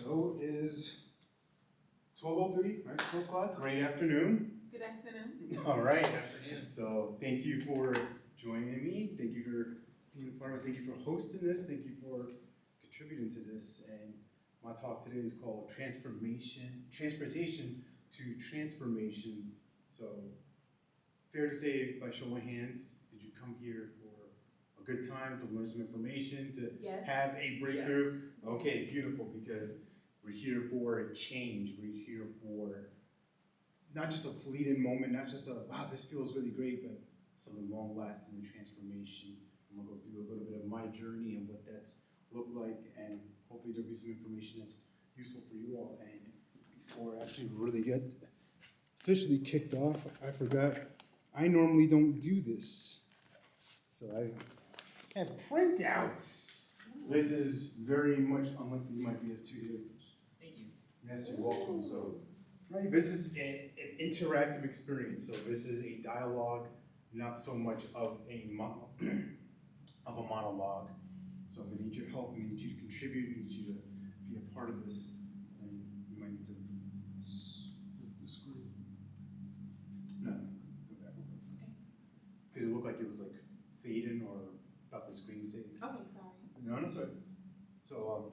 So it is 12:03, right? 12 o'clock. Great afternoon. Good afternoon. All right. Good afternoon. So thank you for joining me. Thank you for being a part of this. Thank you for hosting this. Thank you for contributing to this. And my talk today is called Transportation to Transformation. So fair to say, by show of hands, did you come here for a good time to learn some information, to Yes. have a breakthrough? Yes. Okay, beautiful, because we're here for a change. We're here for not just a fleeting moment, not just a, wow, this feels really great, but something long-lasting and transformation. I'm gonna go through a little bit of my journey and what that's looked like, and hopefully there'll be some information that's useful for you all. And before I actually really get officially kicked off, I forgot, I normally don't do this. So I have printouts. This is very much unlike you might be of 2 years. Thank you. Yes, you're welcome. So, right, this is an interactive experience. So this is a dialogue, not so much of a monologue. So I'm gonna need your help. I need you to contribute. I need you to be a part of this. And you might need to split the screen. No, go back. Okay. Because it looked like it was like fading or about the screen saving. Okay, sorry. No, no, sorry. So,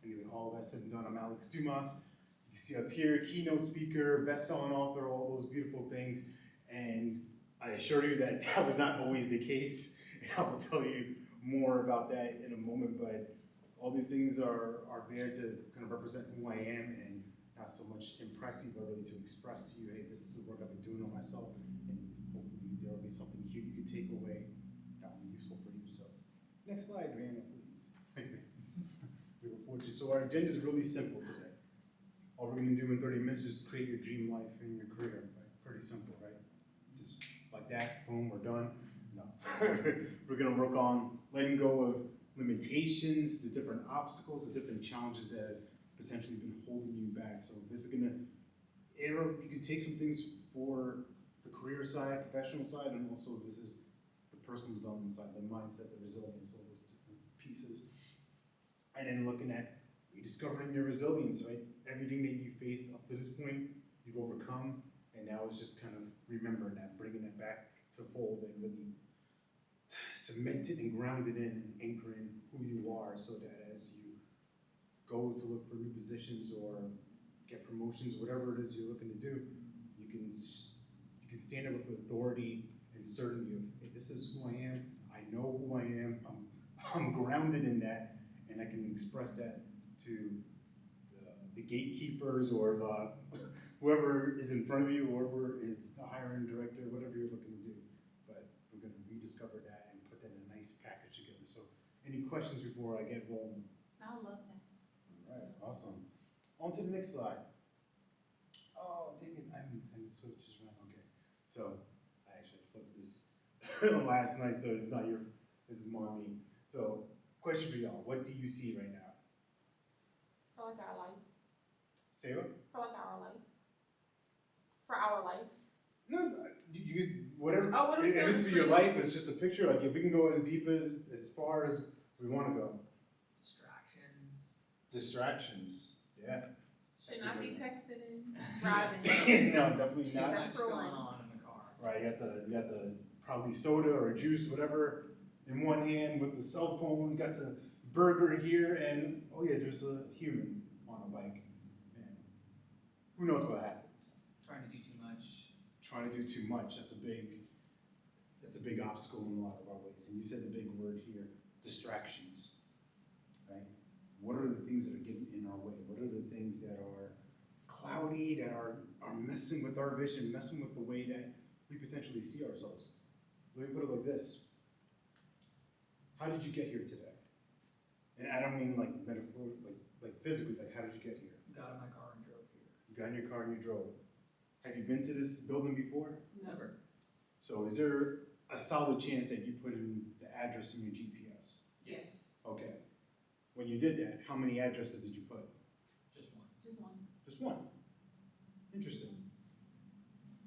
anyway, all that said and done, I'm Alex Dumas. You see up here, keynote speaker, best-selling author, all those beautiful things. And I assure you that that was not always the case. And I will tell you more about that in a moment. But all these things are there to kind of represent who I am, and not so much impress you, but really to express to you, hey, this is the work I've been doing on myself. And hopefully there will be something here you can take away that will be useful for you. So, next slide, Vanna, please. We look forward to. So our agenda is really simple today. All we're going to do in 30 minutes is create your dream life and your career. Right? Pretty simple, right? Just like that, boom, we're done. No. We're going to work on letting go of limitations, the different obstacles, the different challenges that have potentially been holding you back. So this is going to you can take some things for the career side, professional side, and also this is the personal development side, the mindset, the resilience, all those different pieces. And then looking at rediscovering your resilience, right? Everything that you faced up to this point, you've overcome, and now it's just kind of remembering that, bringing it back to fold and really cement it and ground it in and anchor in who you are, so that as you go to look for new positions or get promotions, whatever it is you're looking to do, you can stand up with authority and certainty of, hey, this is who I am, I know who I am, I'm grounded in that, and I can express that to the gatekeepers or whoever is in front of you, or whoever is the hiring director, whatever you're looking to do. But we're going to rediscover that and put that in a nice package together. So, any questions before I get rolling? I love that. All right, awesome. On to the next slide. Oh, dang it, I'm switches around. Okay, so I actually flipped this last night, so it's not this is more me. So, question for y'all: what do you see right now? For like our life. Say what? For like our life. For our life. No, you whatever. Oh, what is If it's that for your for you? life, it's just a picture. Like if we can go as deep as far as we want to go. Distractions. Distractions. Yeah. Should not be texting and driving. No, definitely Too not. much going on in the car. Right. You got the probably soda or juice, whatever, in one hand with the cell phone. Got the burger here, and oh yeah, there's a human on a bike. And who knows what happens? Trying to do too much. Trying to do too much. That's a big obstacle in a lot of our ways. And you said the big word here, distractions. Right? What are the things that are getting in our way? What are the things that are cloudy, that are messing with our vision, messing with the way that we potentially see ourselves? Let me put it like this. How did you get here today? And I don't mean like metaphor, like physically, like how did you get here? Got in my car and drove here. You got in your car and you drove. Have you been to this building before? Never. So is there a solid chance that you put in the address in your GPS? Yes. Okay. When you did that, how many addresses did you put? Just one. Just one. Just one. Interesting.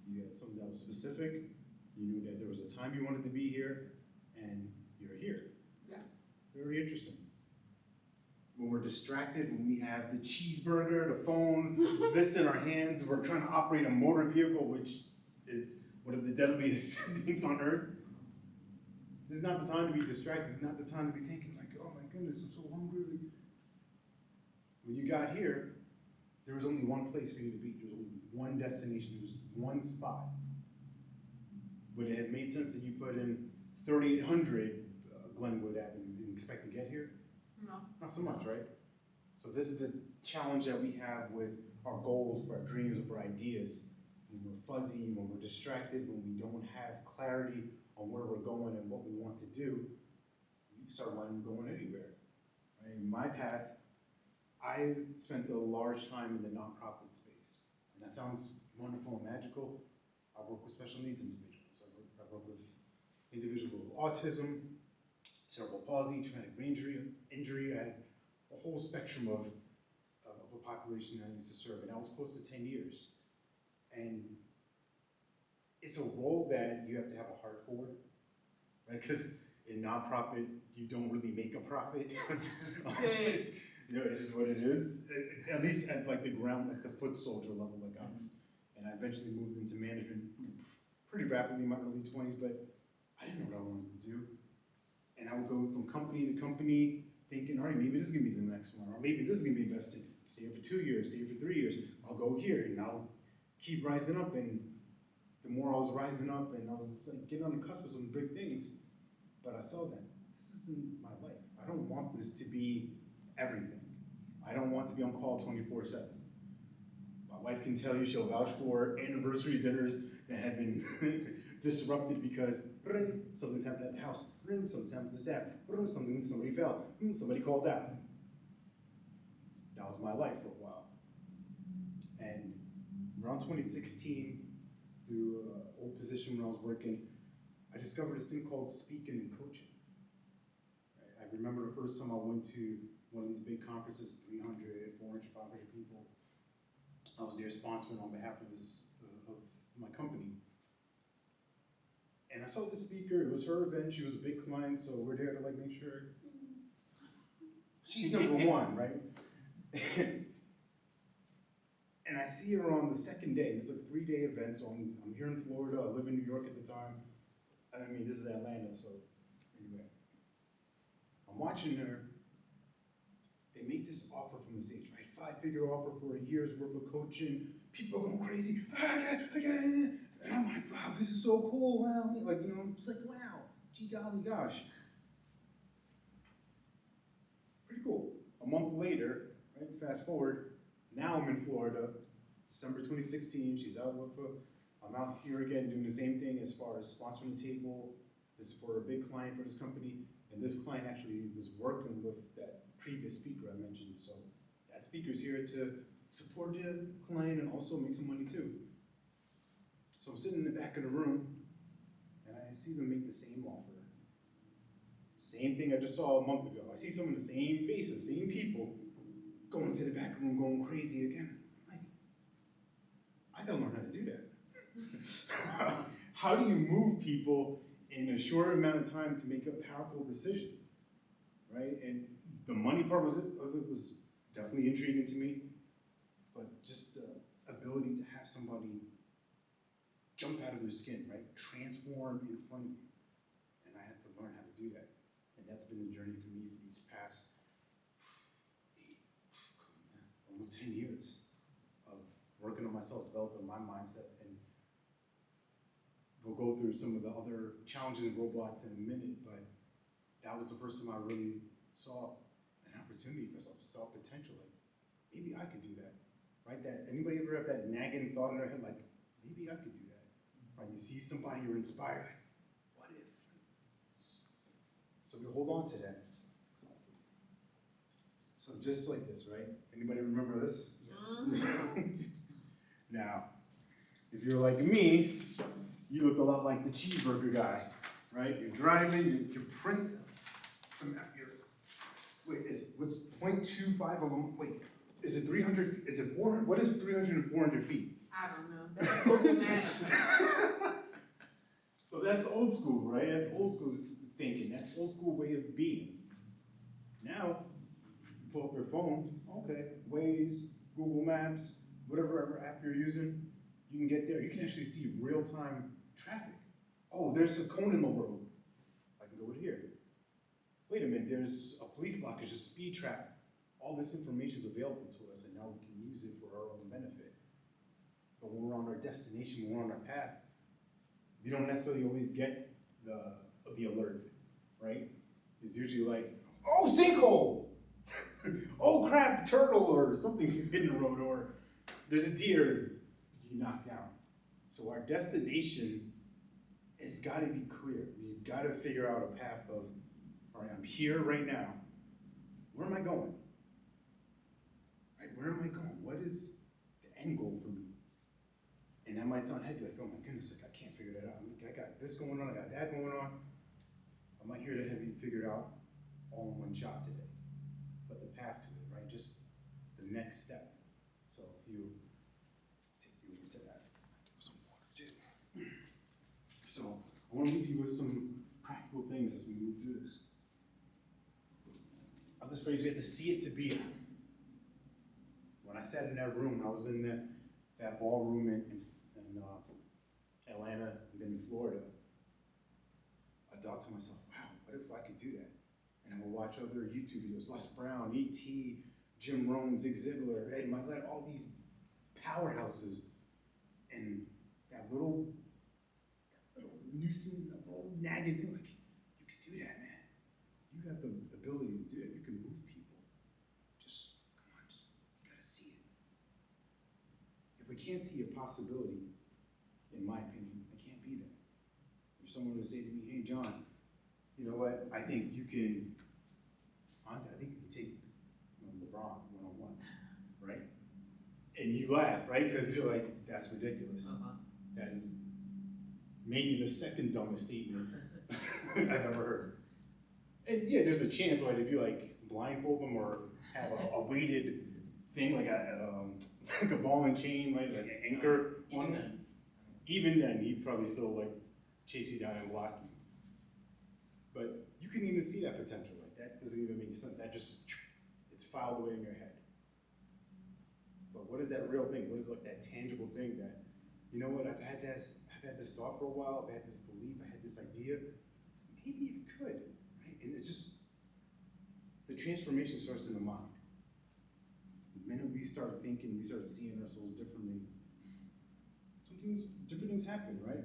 You had something that was specific. You knew that there was a time you wanted to be here, and you're here. Yeah. Very interesting. When we're distracted when we have the cheeseburger, the phone, this in our hands. We're trying to operate a motor vehicle, which is one of the deadliest things on earth. This is not the time to be distracted. This is not the time to be thinking like, oh my goodness, I'm so hungry. When you got here, there was only one place for you to be. There was only one destination. There was one spot. Would it have made sense that you put in 3800 Glenwood Avenue and expect to get here? No. Not so much, right? So this is a challenge that we have with our goals, with our dreams, with our ideas. When we're fuzzy, when we're distracted, when we don't have clarity on where we're going and what we want to do, we start wondering going anywhere. Right? In my path, I spent a large time in the nonprofit space. And that sounds wonderful and magical. I work with special needs individuals. I work with individuals with autism, cerebral palsy, traumatic brain injury. I had a whole spectrum of a population I used to serve, and that was close to 10 years. And it's a role that you have to have a heart for, right? Because in nonprofit, you don't really make a profit. You know, it's just what it is. At least at like the ground, like the foot soldier level, like I was. And I eventually moved into management pretty rapidly in my early 20s, but I didn't know what I wanted to do. And I would go from company to company thinking, all right, maybe this is gonna be the next one, or maybe this is gonna be invested. Stay here for 2 years, stay here for 3 years. I'll go here and I'll keep rising up. And the more I was rising up and I was like getting on the cusp of some big things, but I saw that this isn't my life. I don't want this to be everything. I don't want to be on call 24/7. My wife can tell you, she'll vouch for anniversary dinners that have been disrupted because something's happened at the house, something's happened to the staff, somebody fell, somebody called out. That was my life for a while. And around 2016, through an old position when I was working, I discovered this thing called speaking and coaching. I remember the first time I went to one of these big conferences, 300, 400, 500 people. I was there sponsoring on behalf of of my company. And I saw the speaker, it was her event, she was a big client, so we're there to like make sure she's number one, right? And I see her on the second day. It's like a 3-day event, so I'm here in Florida, I live in New York at the time. I mean, this is Atlanta, so anyway. I'm watching her. They make this offer from the stage, right? 5-figure offer for a year's worth of coaching. People are going crazy. I got it. And I'm like, wow, this is so cool. Wow. Like, you know, I'm just like, wow, gee golly gosh. Pretty cool. A month later, right, fast forward, now I'm in Florida, December 2016, she's out with I'm out here again doing the same thing as far as sponsoring the table. This is for a big client for this company, and this client actually was working with that previous speaker I mentioned, so that speaker's here to support the client and also make some money too. So I'm sitting in the back of the room, and I see them make the same offer. Same thing I just saw a month ago. I see some of the same faces, same people, going to the back room, going crazy again. I'm like, I gotta learn how to do that. How do you move people in a short amount of time to make a powerful decision, right? And the money part of it was definitely intriguing to me, but just the ability to have somebody jump out of their skin, right? Transform in front of you. And I had to learn how to do that. And that's been the journey for me for these past almost 10 years of working on myself, developing my mindset, and we'll go through some of the other challenges and roadblocks in a minute, but that was the first time I really saw an opportunity for myself, saw potential, like, maybe I could do that, right? That anybody ever have that nagging thought in their head, like, maybe I could do that, right? You see somebody you're inspired, like, what if? So we hold on to that. So just like this, right? Anybody remember this? Mm-hmm. Now, if you're like me, you look a lot like the cheeseburger guy, right? You're driving, you print them out here. Wait, what's 0.25 of them? Wait, is it 300, is it 400? What is 300 and 400 feet? I don't know. So that's old school, right? That's old school thinking. That's old school way of being. Now, pull up your phone, okay, Waze, Google Maps, whatever app you're using, you can get there. You can actually see real-time traffic. Oh, there's a cone in the road. I can go to here. Wait a minute, there's a police blockage, a speed trap. All this information is available to us, and now we can use it for our own benefit. But when we're on our destination, when we're on our path, we don't necessarily always get the alert, right? It's usually like, oh, sinkhole! Oh crap, turtle or something in the road, or there's a deer you knock down. So our destination has got to be clear. We've got to figure out a path of, all right, I'm here right now. Where am I going? Right, where am I going? What is the end goal for me? And that might sound heavy, like, oh my goodness, like, I can't figure that out. I got this going on, I got that going on. I'm not here to have you figure it out all in one shot today. But the path to it, right? Just the next step. So if you take me over to that, I'll give some water too. So I want to leave you with some practical things as we move through this. This phrase, we have to see it to be it. When I sat in that room, I was in that ballroom in Atlanta and then in Florida, I thought to myself, wow, what if I could do that? And I would watch other YouTube videos, Les Brown, E.T., Jim Rohn, Zig Ziglar, Ed Milet, all these powerhouses, and that little nuisance, that little nagging thing, like, you can do that, man. You have the ability to do it. You can move people. Just, come on, just, you gotta see it. If we can't see a possibility, in my opinion, I can't be there. If someone were to say to me, hey, John, you know what, I think you can, honestly, I think you can take LeBron one-on-one, right? And you laugh, right? Because you're like, that's ridiculous. That is maybe the second dumbest statement I've ever heard. And yeah, there's a chance, right, if you like blindfold them or have a weighted thing, like a ball and chain, right, like an anchor on them. Even then, he'd probably still like chase you down and block you. But you can even see that potential. Like that doesn't even make sense. That just, it's filed away in your head. But what is that real thing? What is like that tangible thing that, you know what, I've had this thought for a while, I've had this belief, I had this idea, maybe I could, right? And it's just, the transformation starts in the mind. The minute we start thinking, we start seeing ourselves differently, different things happen, right?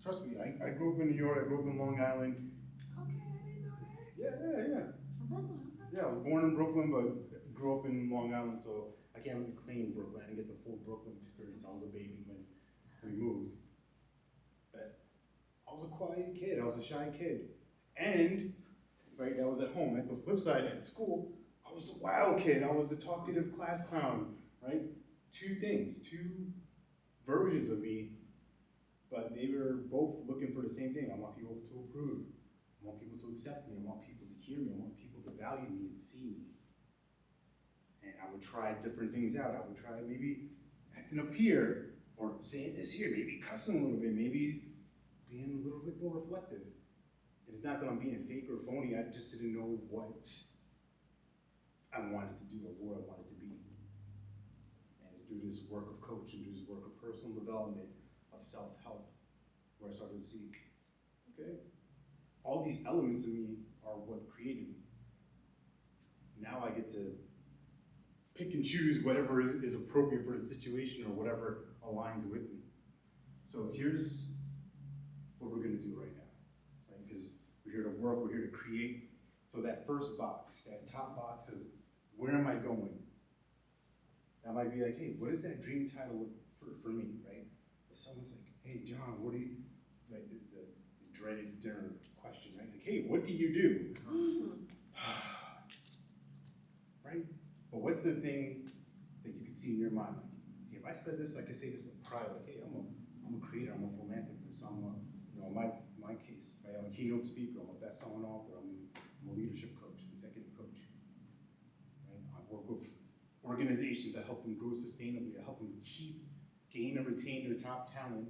Trust me, I grew up in New York, I grew up in Long Island. Okay, I didn't know that. Yeah. From Brooklyn, okay. Yeah, I was born in Brooklyn, but grew up in Long Island, so I can't really claim Brooklyn. I didn't get the full Brooklyn experience. I was a baby when we moved. But I was a quiet kid, I was a shy kid. And, right, that was at home. At the flip side, at school, I was the wild kid. I was the talkative class clown, right? Two things, two versions of me, but they were both looking for the same thing. I want people to approve. I want people to accept me. I want people to hear me. I want people to value me and see me. And I would try different things out. I would try maybe acting up here, or saying this here, maybe cussing a little bit, maybe being a little bit more reflective. It's not that I'm being fake or phony, I just didn't know what I wanted to do or where I wanted to be. And it's through this work of coaching, through this work of personal development, of self-help, where I started to see, okay, all these elements of me are what created me. Now I get to pick and choose whatever is appropriate for the situation or whatever aligns with me. So here's what we're gonna do right now, right? Because we're here to work, we're here to create. So that first box, that top box of where am I going? That might be like, hey, what is that dream title for me, right? If someone's like, hey, John, what do you, like the dreaded dinner question, right? Like, hey, what do you do? Right? But what's the thing that you can see in your mind? Like, hey, if I said this, I could say this with pride, like, hey, I'm a creator, I'm a philanthropist, I'm a, you know, my case, right? I'm a keynote speaker, I'm a best-selling author, I'm a leadership coach, executive coach, right? I work with organizations that help them grow sustainably, I help them gain and retain their top talent,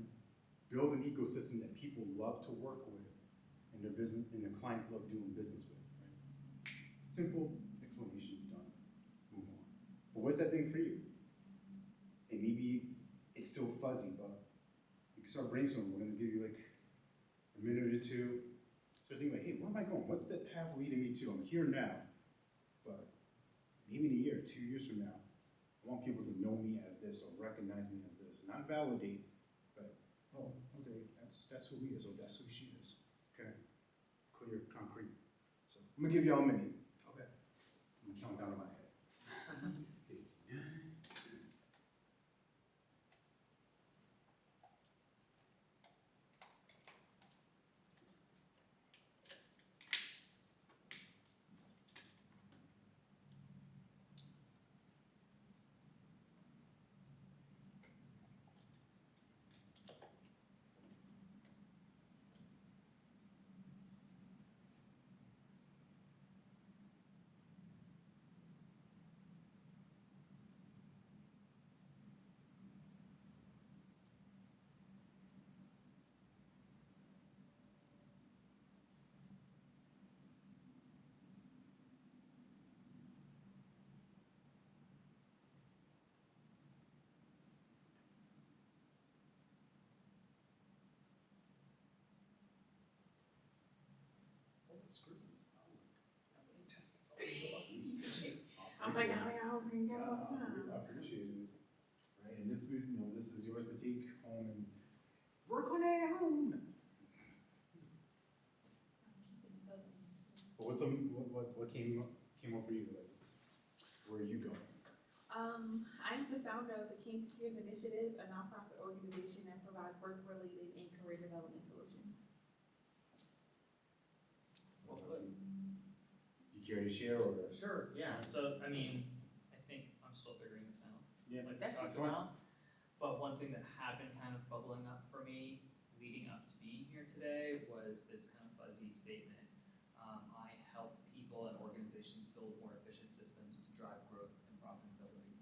build an ecosystem that people love to work with, and their business and their clients love doing business with, right? Simple explanation done. what's that thing for you? And maybe it's still fuzzy, but you can start brainstorming. We're gonna give you like a minute or two. So think like, hey, where am I going? What's that path leading me to? I'm here now, but maybe in a year, 2 years from now, I want people to know me as this or recognize me as this. Not validate, but oh, okay, that's who he is or that's who she is. Okay, clear, concrete. So I'm gonna give y'all a minute. Okay. I'm gonna count down in my head. Scrutiny. I'm testing. I'm like, I hope you get all the time. I appreciate it. Right, and this is, this is yours to take home and work on it at home. But what came up for you? Like, where are you going? I'm the founder of the King's Careers Initiative, a nonprofit organization that provides work-related and career development solutions. Well put. You care to share or? Sure, yeah, so, I mean, I think I'm still figuring this out. Yeah. Like we That's talked fine. about. But one thing that had been kind of bubbling up for me leading up to being here today was this kind of fuzzy statement. I help people and organizations build more efficient systems to drive growth and profitability.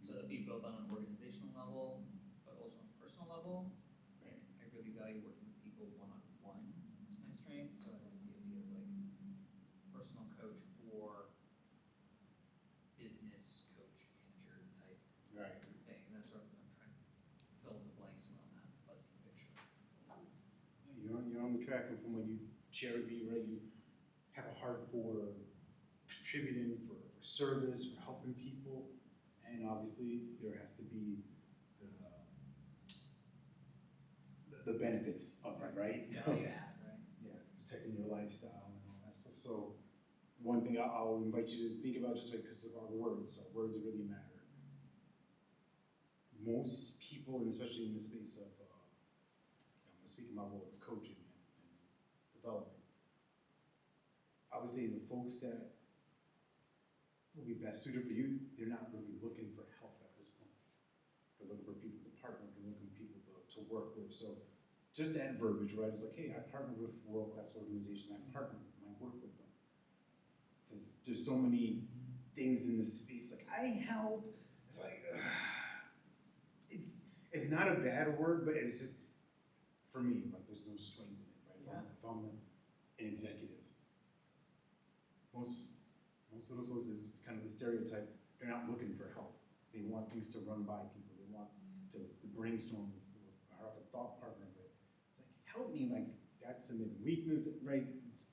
So that'd be built on an organizational level, but also on a personal level. Right. I really value working with people one-on-one is my strength, so I like the idea of like personal coach or business coach, manager type Right. thing. That's sort of what I'm trying to fill in the blanks around that fuzzy picture. Yeah, you're on the track, and from when you share with me, right, you have a heart for contributing, for service, for helping people, and obviously there has to be the benefits of it, right? Value add, right? Yeah, protecting your lifestyle and all that stuff. So one thing I'll invite you to think about, just because of our words really matter. Most people, and especially in the space of, I'm speaking my role of coaching and development, I would say the folks that will be best suited for you, they're not really looking for help at this point. They're looking for people to partner, they're looking for people to work with. So just that verbiage, right? It's like, hey, I partner with a world-class organization, I partner with them, I work with them. Because there's so many things in this space, like, I help. It's like, it's not a bad word, but it's just, for me, like, there's no strength in it, right? Yeah. If I'm an executive, most of those folks is kind of the stereotype, they're not looking for help. They want things to run by people, they want to brainstorm with, or have a thought partner with. It's like, help me, like, that's some weakness, right?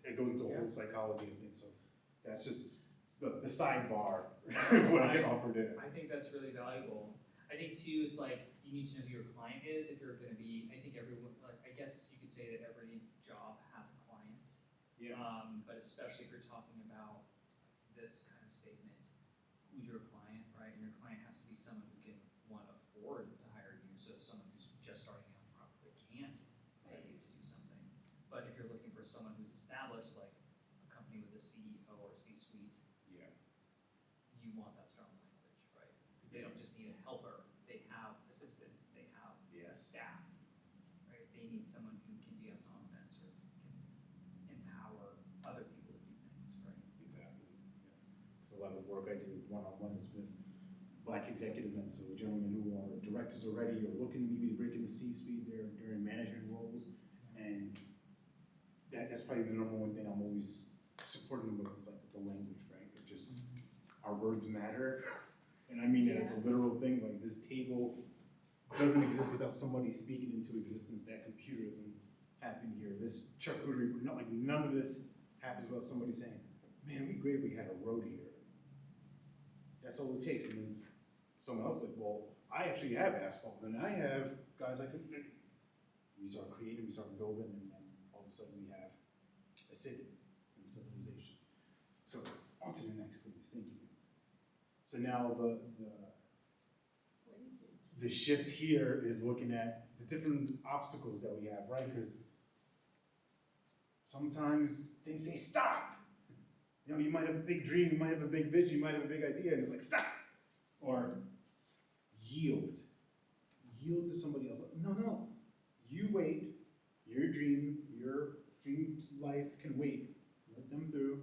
It goes into a whole psychology of things, so that's just the sidebar of what I can offer there. I think that's really valuable. I think too, it's like, you need to know who your client is if you're gonna be, I think everyone, like, I guess you could say that every job has a client. Yeah. But especially if you're talking about this kind of statement, who's your client, right? And your client has to be someone who can, one, afford to hire you, so someone who's just starting out probably can't pay you to do something. But if you're looking for someone who's established, like a company with a CEO or a C-suite, Yeah. you want that strong language, right? Because they don't just need a helper, they have assistants, they have Yes. staff, right? They need someone who can be autonomous or can empower other people to do things, right? Exactly. Yeah. Because a lot of the work I do one-on-one is with Black executive men, so gentlemen who are directors already or looking maybe to break into C-suite, they're in management roles, and that's probably the number one thing I'm always supporting them with is like the language, right? Of just our words matter, And I mean it as a literal thing, like this table doesn't exist without somebody speaking into existence. That computer doesn't happen here. This charcuterie, not like none of this happens without somebody saying, man, it'd be great if we had a road here. That's all it takes. And then someone else is like, well, I actually have asphalt, and I have guys like, we start creating, we start building, and then all of a sudden we have a city and a civilization. So on to the next, please. Thank you. So now the shift here is looking at the different obstacles that we have, right? Because sometimes things say stop. You know, you might have a big dream, you might have a big vision, you might have a big idea, and it's like stop. Or yield. Yield to somebody else. No. You wait. Your dream life can wait. Let them through.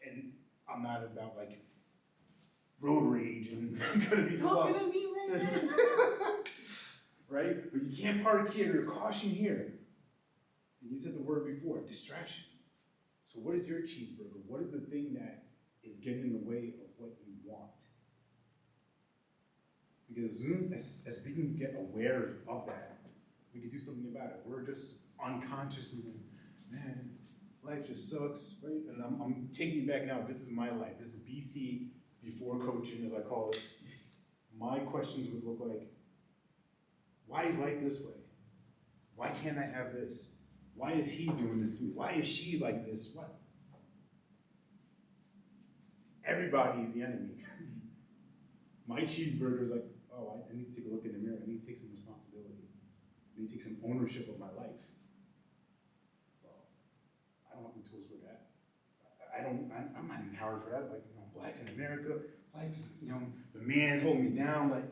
And I'm not about like road rage and gonna be Talking to me right now. Right? But you can't park here, caution here. And you said the word before, distraction. So what is your cheeseburger? What is the thing that is getting in the way of what you want? Because as we can get aware of that, we can do something about it. We're just unconscious and man, life just sucks, right? And I'm taking you back now. This is my life. This is BC before coaching, as I call it. My questions would look like, why is life this way? Why can't I have this? Why is he doing this to me? Why is she like this? What? Everybody is the enemy. My cheeseburger is like, oh, I need to take a look in the mirror. I need to take some responsibility. I need to take some ownership of my life. Well, I don't have the tools for that. I'm not empowered for that. Like, you know, black in America, life is, you know, the man's holding me down. Like,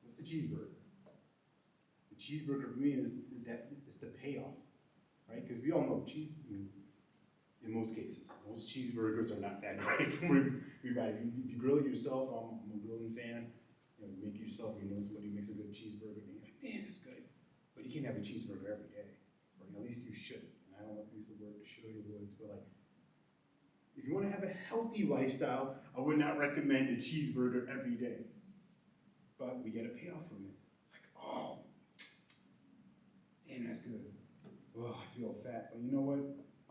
what's the cheeseburger? The cheeseburger for me is the payoff, right? Because we all know cheese, I mean, in most cases, most cheeseburgers are not that great from everybody. If you grill it yourself, I'm a grilling fan. You know, you make it yourself, you know somebody makes a good cheeseburger, and you're like, damn, it's good. But you can't have a cheeseburger every day, or at least you shouldn't. And I don't like to use the word should or would, but like, if you want to have a healthy lifestyle, I would not recommend a cheeseburger every day. But we get a payoff from it. It's like, oh, damn, that's good. Oh, I feel fat, but you know what?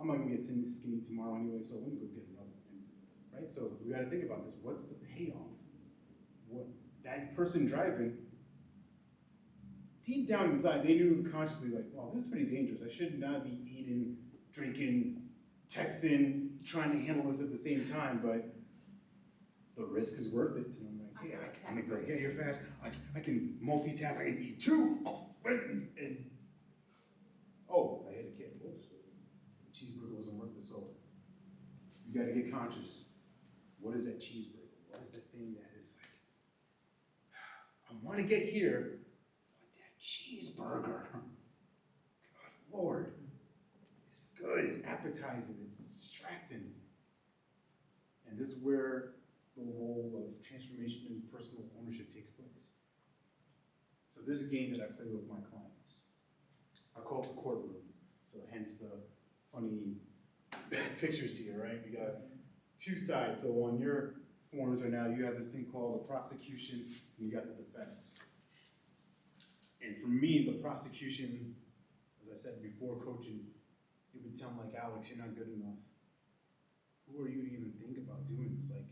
I'm not gonna get skinny tomorrow anyway, so let me go get another one, right? So we gotta think about this. What's the payoff? What that person driving, deep down inside, they knew consciously, like, well, this is pretty dangerous. I should not be eating, drinking, texting, trying to handle this at the same time, but the risk is worth it. And I'm like, yeah, I'm gonna be like, yeah, you're fast. I can multitask. I can eat two. Oh, wait, and oh, I hit a kid. Oops. The cheeseburger wasn't worth it. So you got to get conscious. What is that cheeseburger? What is that thing that is like, I want to get here, but that cheeseburger, God Lord, it's good, it's appetizing, it's distracting. And this is where the role of transformation and personal ownership takes place. So there's a game that I play with my clients. I call it the courtroom. So hence the funny pictures here, right? We got two sides. So on your forms right now, you have this thing called the prosecution, and you got the defense. And for me, the prosecution, as I said before coaching, it would sound like, Alex, you're not good enough. Who are you to even think about doing this? Like,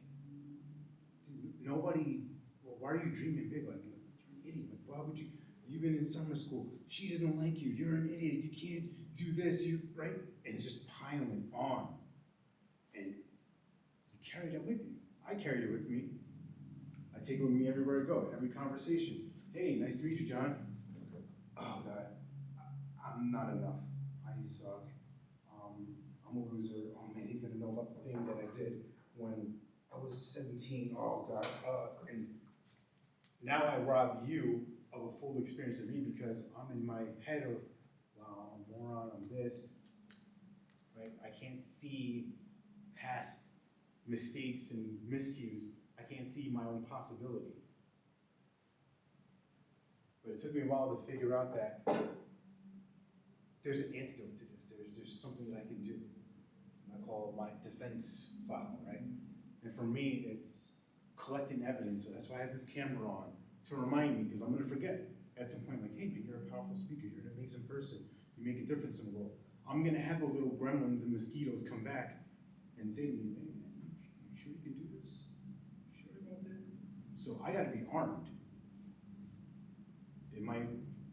dude, nobody, well, why are you dreaming big? Like, you're an idiot. Like, why would you? You've been in summer school. She doesn't like you. You're an idiot. You can't do this. Right? And it's just piling on. And you carry that with you. I carry it with me. I take it with me everywhere I go, every conversation. Hey, nice to meet you, John. Oh, God, I'm not enough. I suck. I'm a loser. Oh, man, he's going to know about the thing that I did when I was 17. Oh, God. And now I rob you of a full experience of me because I'm in my head of, wow, I'm a moron, I'm this, right? I can't see past mistakes and miscues. I can't see my own possibility. But it took me a while to figure out that there's an antidote to this. There's something that I can do. And I call it my defense file, right? And for me, it's collecting evidence. So that's why I have this camera on, to remind me, because I'm gonna forget at some point, like, hey man, you're a powerful speaker, you're an amazing person, you make a difference in the world. I'm gonna have those little gremlins and mosquitoes come back and say to me, hey man, you sure you can do this? You sure about that? So I gotta be armed.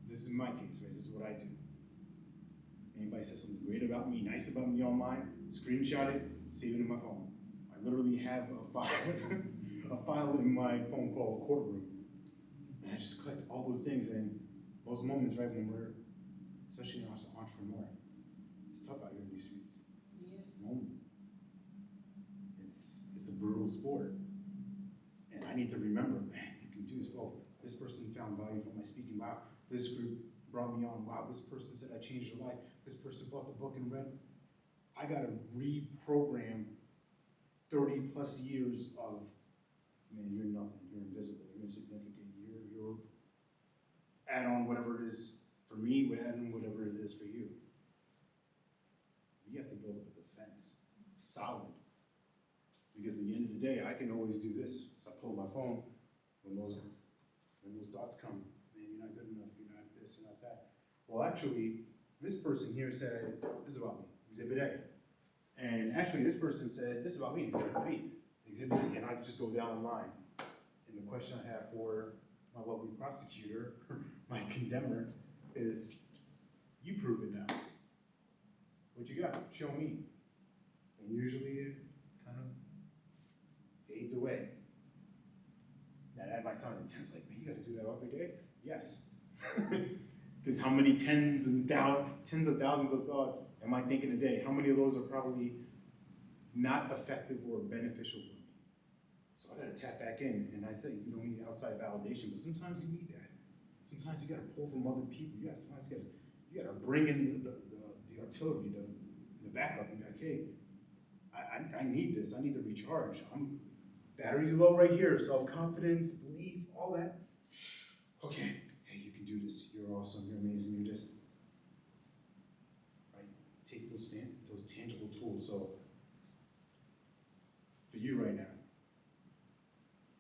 This is my case, right? This is what I do. Anybody says something great about me, nice about me online, screenshot it, save it in my phone. I literally have a file, a file in my phone called Courtroom. And I just collect all those things, and those moments, right, when we're, especially as an entrepreneur, it's tough out here in these streets. Yeah. It's lonely. It's a brutal sport. And I need to remember, man, you can do this. Oh, this person found value from my speaking. Wow, this group brought me on. Wow, this person said I changed their life. This person bought the book and read. I gotta reprogram 30 plus years of, man, you're nothing, you're invisible, you're insignificant, you're add on whatever it is for me, we add on whatever it is for you. We have to build up a defense, solid. Because at the end of the day, I can always do this. So I pull my phone when those thoughts come, man, you're not good enough, you're not this, you're not that. Well, actually, this person here said, this is about me, Exhibit A. And actually, this person said, this is about me, Exhibit B. Exhibit C, and I just go down the line. And the question I have for my lovely prosecutor, my condemner, is, you prove it now. What you got? Show me. And usually it kind of fades away. Now that might sound intense, like, man, you gotta do that every day? Yes. Because how many tens of thousands of thoughts am I thinking a day? How many of those are probably not effective or beneficial for me? So I gotta tap back in, and I say, you don't need outside validation, but sometimes you need that. Sometimes you gotta pull from other people. Sometimes you gotta bring in the artillery, the backup, and be like, hey, I need this, I need to recharge. Battery low right here, self-confidence, belief, all that. Okay, hey, you can do this, you're awesome, you're amazing, you're this. Right, take those tangible tools. So, for you right now,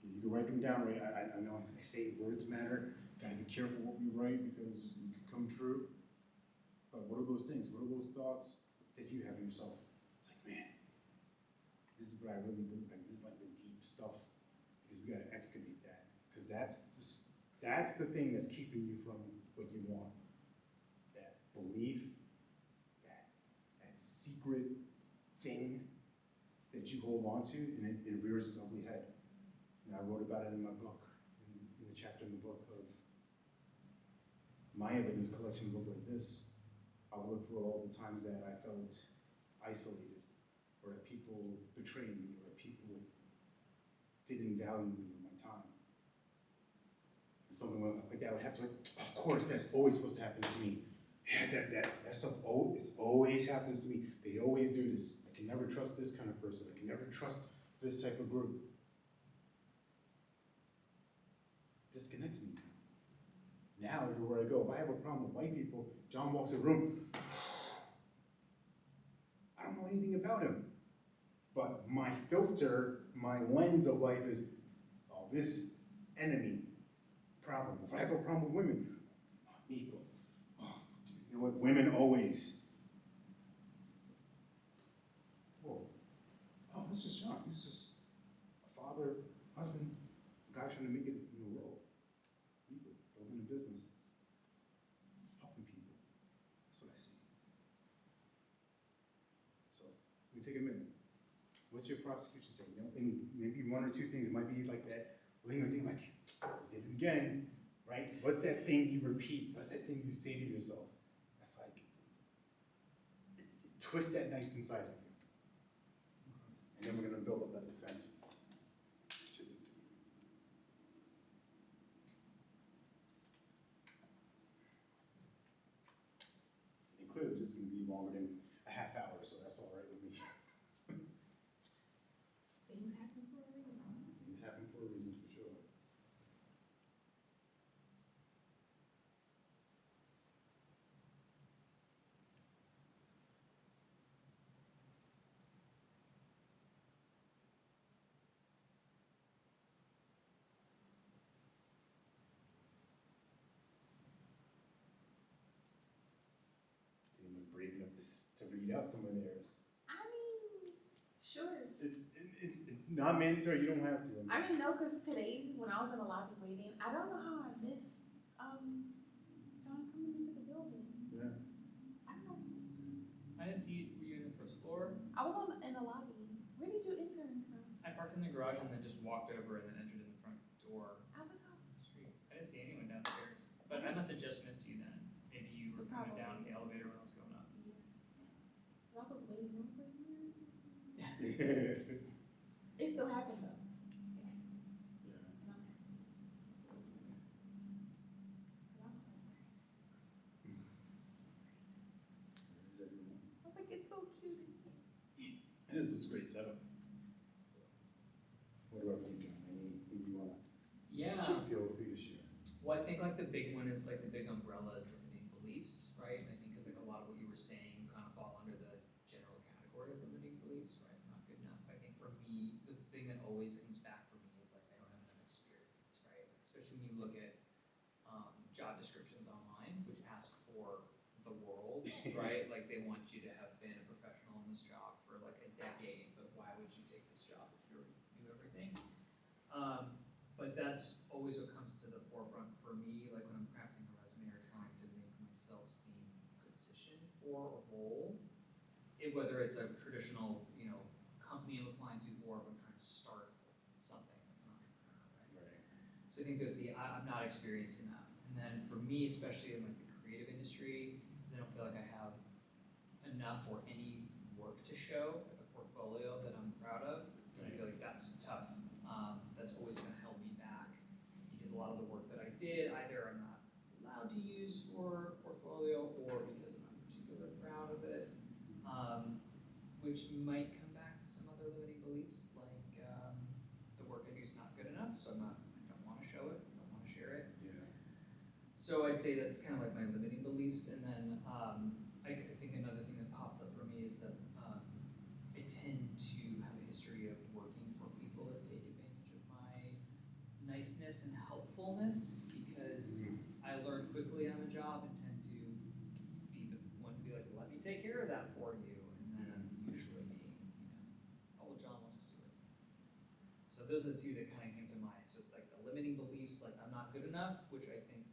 you can write them down, right? I know I say words matter, gotta be careful what we write because it can come true. But what are those things? What are those thoughts that you have in yourself? It's like, man, this is what I really believe. Like, this is like the deep stuff, because we gotta excavate that. Because that's the thing that's keeping you from what you want. That belief, that secret thing that you hold on to, and it rears its ugly head. And I wrote about it in my book, in the chapter in the book of my evidence collection book like this. I will look for all the times that I felt isolated, or that people betrayed me, or that people didn't value me or my time. Something like that would happen. Like, of course, that's always supposed to happen to me. Yeah, that stuff always happens to me. They always do this. I can never trust this kind of person. I can never trust this type of group. It disconnects me. Now, everywhere I go, if I have a problem with white people, John walks in the room, I don't know anything about him. But my filter, my lens of life is, oh, this enemy problem. If I have a problem with women, oh, Nico, oh, you know what, women always. Whoa, oh, this is John. He's just a father, husband, a guy trying to make it in the world. Nico, building a business, helping people. That's what I see. So, let me take a minute. What's your prosecution saying? You know, and maybe one or two things. It might be like that lingering thing, like, I did it again, right? What's that thing you repeat? What's that thing you say to yourself? That's like, twist that knife inside of you. And then we're gonna build up that defense. And clearly this is gonna be longer than a half hour, so that's all right with me. Things happen for a reason. Things happen for a reason, for sure. this, to read out some of theirs. I mean, sure. It's not mandatory, you don't have to. I mean, no, because today, when I was in the lobby waiting, I don't know how I missed, John coming into the building. Yeah. I don't know. I didn't see you. Were you in the first floor? I was in the lobby. Where did you enter from? I parked in the garage and then just walked over and then entered in the front door. I was out. Street. I didn't see anyone downstairs, but I must have just missed you then. Maybe you were coming down the elevator when I was going up. Yeah. I was waiting. I was like, Yeah. It still happened though. Yeah. And I'm happy. And I was like, Is everyone? I was like, it's so cute. It is this great setup. So, what about you, John? Maybe you wanna feel free to share. Well, I think like the big one is like the big umbrella is limiting beliefs, right? And I think because like a lot of what you were saying kind of fall under the general category of limiting beliefs, right? Not good enough. I think for me, the thing that always comes back for me is like I don't have enough experience, right? Like, especially when you look at job descriptions online, which ask for the world, right? Like they want you to have been a professional in this job for like a decade, but why would you take this job if you already knew everything? But that's always what comes to the forefront for me, like when I'm crafting a resume or trying to make myself seem positioned for a role, whether it's a traditional, company I'm applying to, or if I'm trying to start something as an entrepreneur, right? So I think there's I'm not experienced enough. And then for me, especially in like the creative industry, is I don't feel like I have enough or any work to show, like a portfolio that I'm proud of. And I feel like that's tough. That's always kind of held me back because a lot of the work that I did, either I'm not allowed to use for portfolio or because I'm not particularly proud of it, which might come back to some other limiting beliefs, like the work I do is not good enough, so I don't want to show it, I don't want to share it. Yeah. So I'd say that's kind of like my limiting beliefs, and then I think another thing that pops up for me is that I tend to have a history of working for people that take advantage of my niceness and helpfulness because I learn quickly on the job and tend to be the one to be like, let me take care of that for you, and then I'm usually being, oh, well, John will just do it. So those are the two that kind of came to mind. So it's like the limiting beliefs, like I'm not good enough, which I think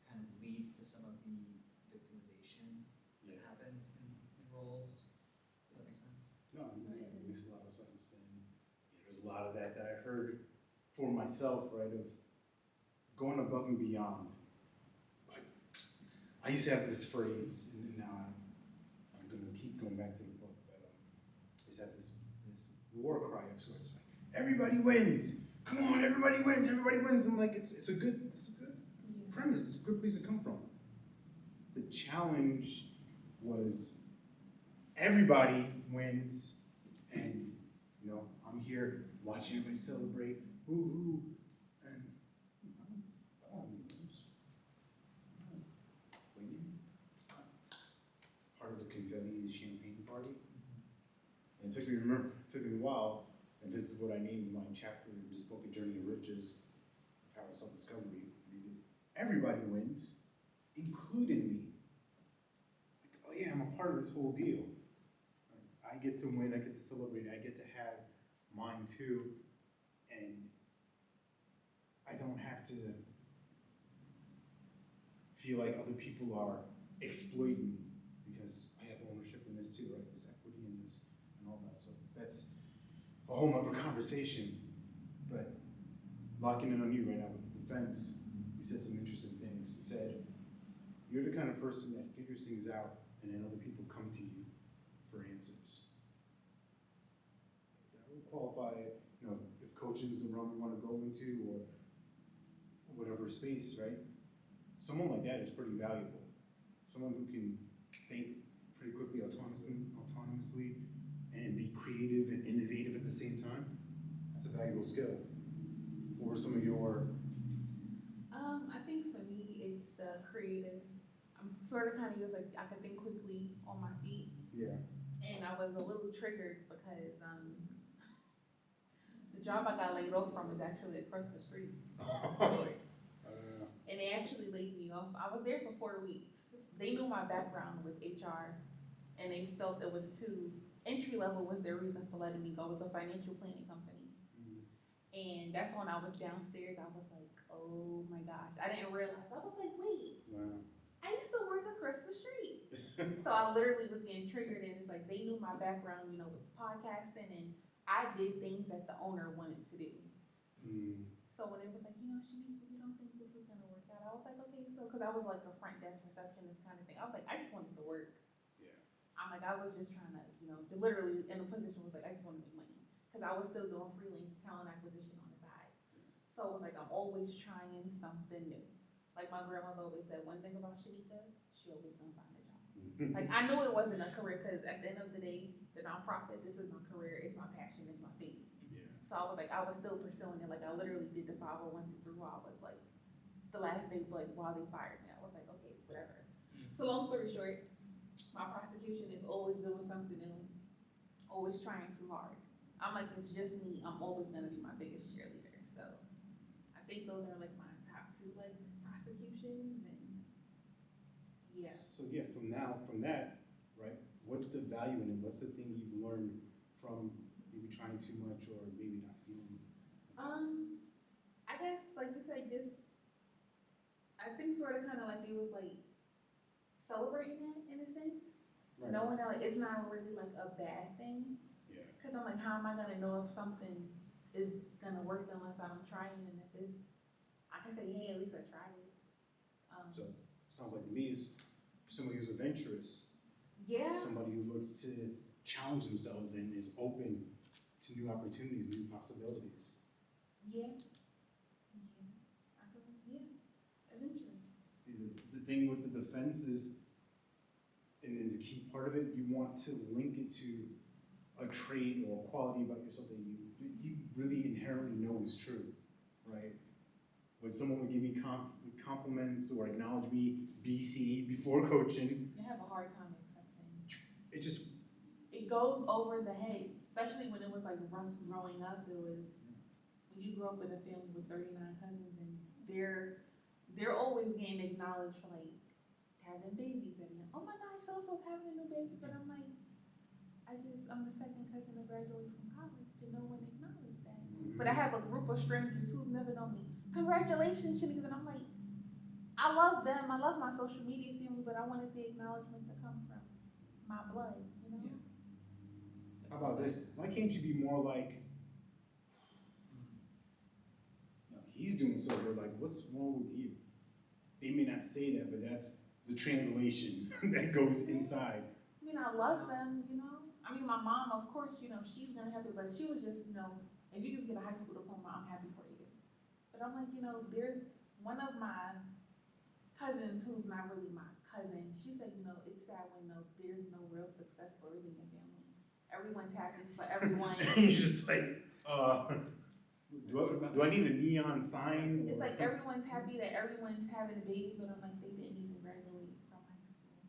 kind of leads to some of the victimization that happens in roles. Does that make sense? No, it makes a lot of sense. And there's a lot of that I heard for myself, right, of going above and beyond. I used to have this phrase, and now I'm going to keep going back to the book, but I used to have this war cry of sorts, like, everybody wins! Come on, everybody wins! Everybody wins! I'm like, it's a good premise, it's a good place to come from. The challenge was everybody wins, and I'm here watching everybody celebrate, woo-hoo, and I don't lose. Winning. Part of the confetti is champagne party. And it took me a while, and this is what I named my chapter in this book, A Journey to Riches, The Power of Self-Discovery. Everybody wins, including me. Like, oh yeah, I'm a part of this whole deal. I get to win, I get to celebrate, I get to have mine too, and I don't have to feel like other people are exploiting me because I have ownership in this too, right? This equity in this and all that. So that's a whole other conversation. But locking in on you right now with the defense, you said some interesting things. You said, you're the kind of person that figures things out and then other people come to you for answers. That would qualify, if coaching is the realm you want to go into or whatever space, right? Someone like that is pretty valuable. Someone who can think pretty quickly, autonomously, and be creative and innovative at the same time. That's a valuable skill. What were some of your... I think for me, it's the creative. I'm sort of kind of used like I can think quickly on my feet. Yeah. And I was a little triggered because the job I got laid off from is actually across the street. Really? And they actually laid me off. I was there for 4 weeks. They knew my background was HR and they felt it was too, entry level was their reason for letting me go. It was a financial planning company. And that's when I was downstairs, I was like, oh my gosh, I didn't realize, I was like, wait, Wow. I used to work across the street. So I literally was getting triggered, and it's like, they knew my background, you know, with podcasting, and I did things that the owner wanted to do. So when it was like, you know, Shanika, we don't think this is gonna work out, I was like, okay, so, cause I was like a front desk receptionist kind of thing, I was like, I just wanted to work. Yeah. I'm like, I was just trying to, you know, literally in a position was like, I just want to make money. Cause I was still doing freelance talent acquisition on the side. So it was like, I'm always trying something new. Like my grandmother always said, one thing about Shanika, she always gonna find a job. Like I knew it wasn't a career, cause at the end of the day, the nonprofit, this is my career, it's my passion, it's my baby. Yeah. So I was like, I was still pursuing it. Like I literally did the 501c3 while I was like, the last day, like while they fired me, I was like, okay, whatever. So long story short, my prosecution is always doing something new, always trying too hard. I'm like, it's just me, I'm always gonna be my biggest cheerleader. So I think those are like my top two like prosecutions, and yeah. So yeah, from that, right, what's the value in it? What's the thing you've learned from maybe trying too much or maybe not feeling? I guess like you said, just, I think sort of kind of like it was like celebrating it in a sense. Right. Knowing that like it's not really like a bad thing. Yeah. Cause I'm like, how am I gonna know if something is gonna work unless I'm trying, and if it's, I can say, hey, at least I tried it. So sounds like to me is somebody who's adventurous, Yeah, somebody who looks to challenge themselves and is open to new opportunities, new possibilities. yeah, eventually. See, the thing with the defense is, and is a key part of it, you want to link it to a trait or a quality about yourself that you really inherently know is true, right? When someone would give me compliments or acknowledge me BC before coaching, You have a hard time accepting. it just, It goes over the head, especially when it was like growing up. It was when you grow up in a family with 39 cousins, and they're always getting acknowledged for like having babies, and oh my gosh, so and so's having a new baby, but I'm like, I'm the second cousin to graduate from college, and no one acknowledged that. But I have a group of strangers who've never known me. Congratulations, Shanika, and I'm like, I love them, I love my social media family, but I wanted the acknowledgement to come from my blood, you know? how about this? Why can't you be more like, no, he's doing so good, like, what's wrong with you? They may not say that, but that's the translation that goes inside. I mean, I love them, you know? I mean, my mom, of course, you know, she's gonna help it, but she was just, you know, if you just get a high school diploma, I'm happy for you. But I'm like, you know, there's one of my cousins who's not really my cousin. She said, you know, it's sad when there's no real success stories in your family. Everyone's happy for everyone. You're just like, do I need a neon sign? It's like everyone's happy that everyone's having a baby, but I'm like, they didn't even graduate from high school.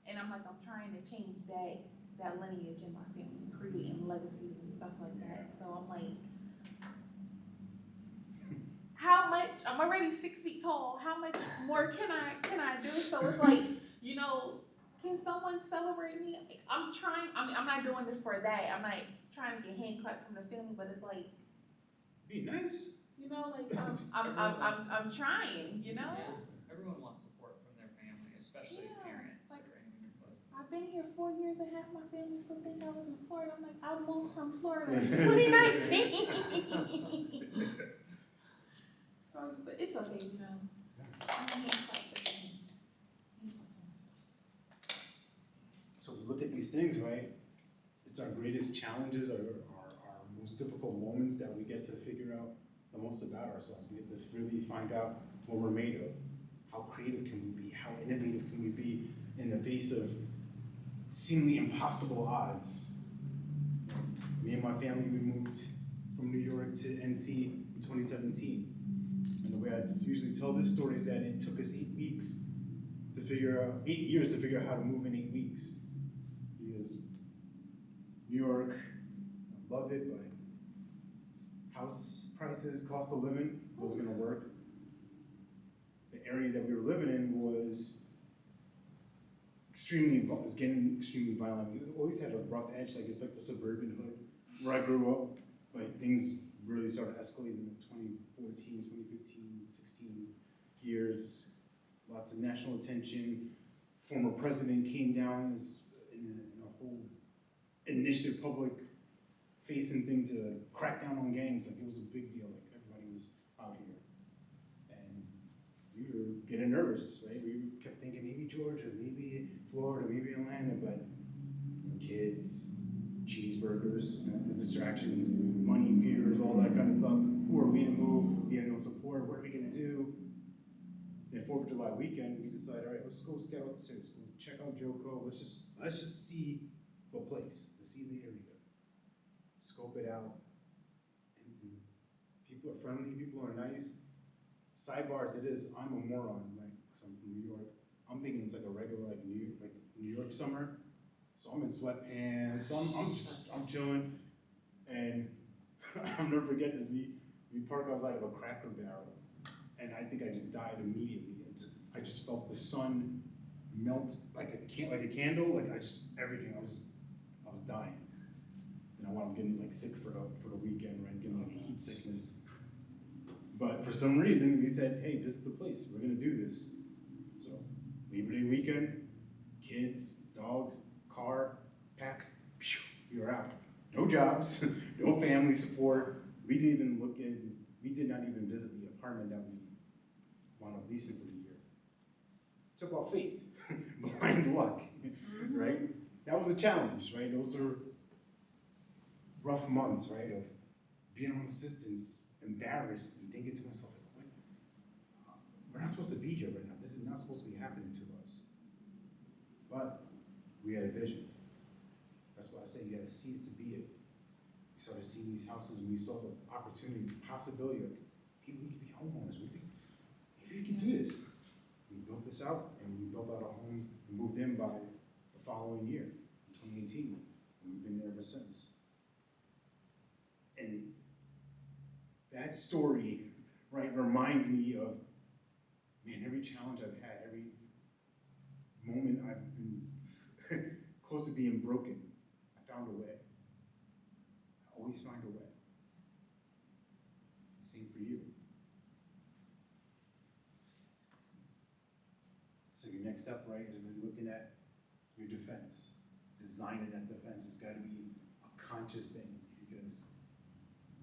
And I'm like, I'm trying to change that lineage in my family, creating legacies and stuff like that. So I'm like, how much, I'm already 6 feet tall, how much more can I do? So it's like, you know, can someone celebrate me? Like, I'm not doing this for that. I'm not trying to get hand clapped from the family, but it's like, Be nice. you know, like I'm trying, you know? Yeah, everyone wants support from their family, especially Yeah, parents like- or anyone you're close to. I've been here 4 years and half my family still think I was in Florida. I'm like, I moved from Florida in 2019. So, but it's okay, you know. I'm a hand clap for them. So we look at these things, right? It's our greatest challenges, our most difficult moments that we get to figure out the most about ourselves. We get to really find out what we're made of. How creative can we be? How innovative can we be in the face of seemingly impossible odds? Me and my family, we moved from New York to NC in 2017. And the way I usually tell this story is that it took us 8 years to figure out how to move in 8 weeks. Because New York, I love it, but house prices, cost of living wasn't gonna work. The area that we were living in was is getting extremely violent. We always had a rough edge, like it's like the suburban hood where I grew up, but things really started escalating in 2014, 2015, 16 years. Lots of national attention. Former president came down in a whole initiative, public facing thing to crack down on gangs. Like it was a big deal. Like everybody was out here, and we were getting nervous, right? We kept thinking maybe Georgia, maybe Florida, maybe Atlanta, but kids, cheeseburgers, the distractions, money, fears, all that kind of stuff. Who are we to move? We have no support. What are we gonna do? Then 4th of July weekend, we decided, all right, let's go scout the city. Let's go check out Joco. Let's just see the place, let's see the area, scope it out. And people are friendly, people are nice. Sidebar to this, I'm a moron, right? Because I'm from New York. I'm thinking it's like a regular New York summer. So I'm in sweatpants. I'm chilling, and I'll never forget this. We park outside of a Cracker Barrel, and I think I just died immediately. I just felt the sun melt like a candle. Like everything. I was dying. And I wound up getting like sick for the weekend, right? Getting like a heat sickness. But for some reason, we said, hey, this is the place. We're gonna do this. So Labor Day weekend, kids, dogs, car, pack, we were out. No jobs, no family support. We did not even visit the apartment that we wound up leasing for the year. It's about faith, blind luck, right? That was a challenge, right? Those are rough months, right? Of being on assistance, embarrassed, and thinking to myself, like, what? We're not supposed to be here right now. This is not supposed to be happening to us. But we had a vision. That's why I say you gotta see it to be it. We started seeing these houses and we saw the opportunity, the possibility of maybe we could be homeowners, maybe we could do this. We built this out and we built out a home and moved in by the following year, in 2018. And we've been there ever since. And that story, right, reminds me of, man, every challenge I've had, every moment I've been close to being broken, I found a way. I always find a way. Same for you. So your next step, right, is really looking at your defense. Designing that defense has got to be a conscious thing, because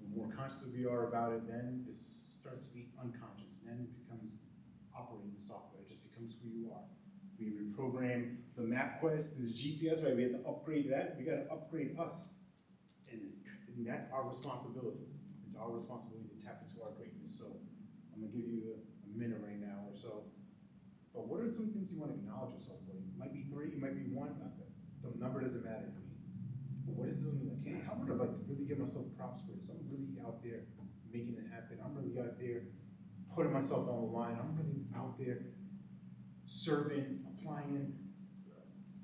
the more conscious we are about it, then it starts to be unconscious. Then it becomes operating software. It just becomes who you are. We reprogram the MapQuest, the GPS, right? We have to upgrade that. We got to upgrade us. And that's our responsibility. It's our responsibility to tap into our greatness. So I'm going to give you a minute right now or so. But what are some things you want to acknowledge yourself for? It might be 3, it might be 1. The number doesn't matter to me. But what is something like, hey, I'm going to really give myself props for this. I'm really out there making it happen. I'm really out there putting myself on the line. I'm really out there serving, applying,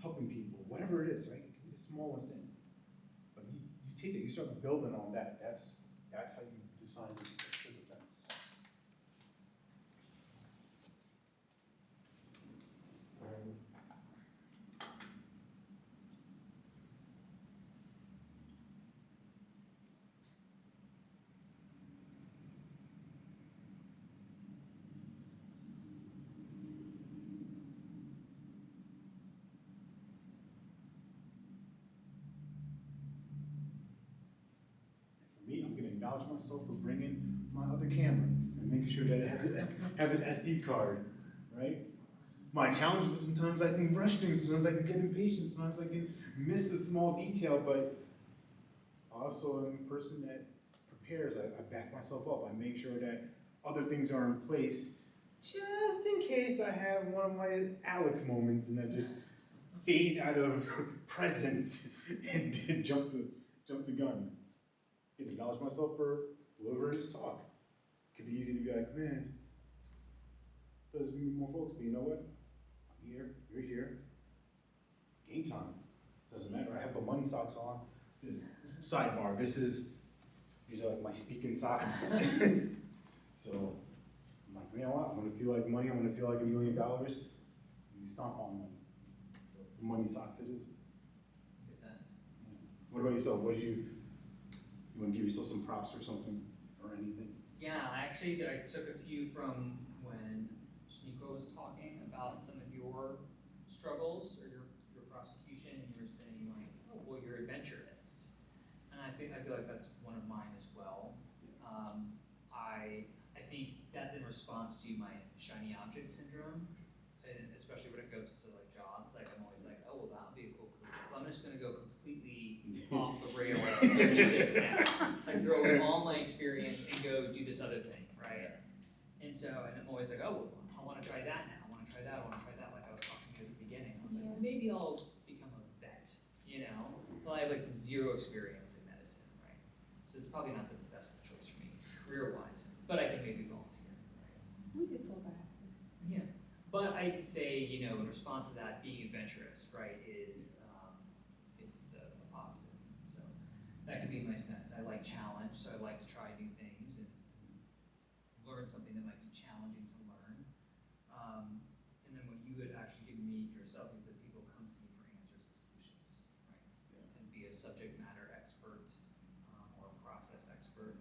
helping people, whatever it is, right? It can be the smallest thing. But you take it, you start building on that. That's how you design the defense. I'm going to acknowledge myself for bringing my other camera and making sure that I have an SD card, right? My challenge is sometimes I can rush things, sometimes I can get impatient, sometimes I can miss a small detail, but also I'm a person that prepares. I back myself up. I make sure that other things are in place just in case I have one of my Alex moments and I just phase out of presence and jump the gun. I can acknowledge myself for delivering this talk. It could be easy to be like, man, there's gonna be more folks, but you know what? I'm here, you're here. Game time. Doesn't matter. I have the money socks on. This sidebar. These are like my speaking socks. So I'm like, you know what? I'm gonna feel like money. I'm gonna feel like $1 million. You stomp on money. So Money Socks it is. Get that. What about yourself? You want to give yourself some props or something or anything? Yeah, actually, I took a few from when Shniko was talking about some of your struggles or your prosecution, and you were saying like, oh, well, you're adventurous, and I feel like that's one of mine as well. I think that's in response to my shiny object syndrome, and especially when it goes to like jobs. Like I'm always like, oh, well, that would be a cool career. Well, I'm just gonna go completely off the rails and do this now. Like throw in all my experience and go do this other thing, right? And I'm always like, oh, well, I want to try that now. I want to try that. I want to try that. Like I was talking to you at the beginning. I was like, well, maybe I'll become a vet. Well, I have like zero experience in medicine, right? So it's probably not the best choice for me career-wise, but I can maybe volunteer, right? We could talk about it. Yeah, but I'd say, in response to that, being adventurous, right, is, it's a positive. So that could be my defense. I like challenge, so I like to try new things and learn something that might be challenging to learn. And then what you had actually given me yourself is that people come to me for answers and solutions, right? Yeah. To be a subject matter expert, or a process expert.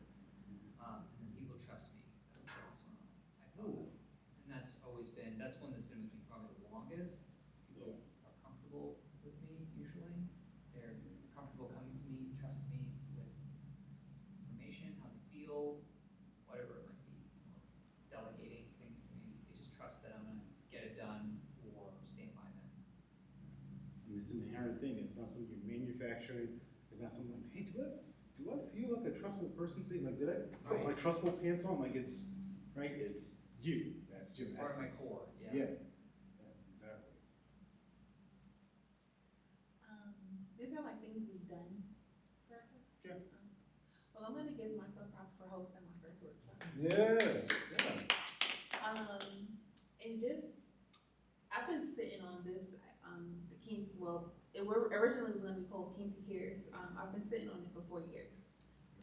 And then people trust me. That was the last one I thought of. And that's one that's been with me probably the longest. People are comfortable with me usually. They're comfortable coming to me, trust me with information, how they feel, whatever it might be, or delegating things to me. They just trust that I'm gonna get it done or stand by them. And it's an inherent thing. It's not something you're manufacturing. It's not something like, hey, do I feel like a trustful person today? Like, did I put my trustful pants on? Like it's, right? It's you. That's your Part of my essence. core, Yeah, exactly. These are like things we've done for ourselves. Yeah. Well, I'm gonna give myself props for hosting my first workshop. Yes, yeah. And just, I've been sitting on this, originally was gonna be called Kinky Cares. I've been sitting on it for 4 years.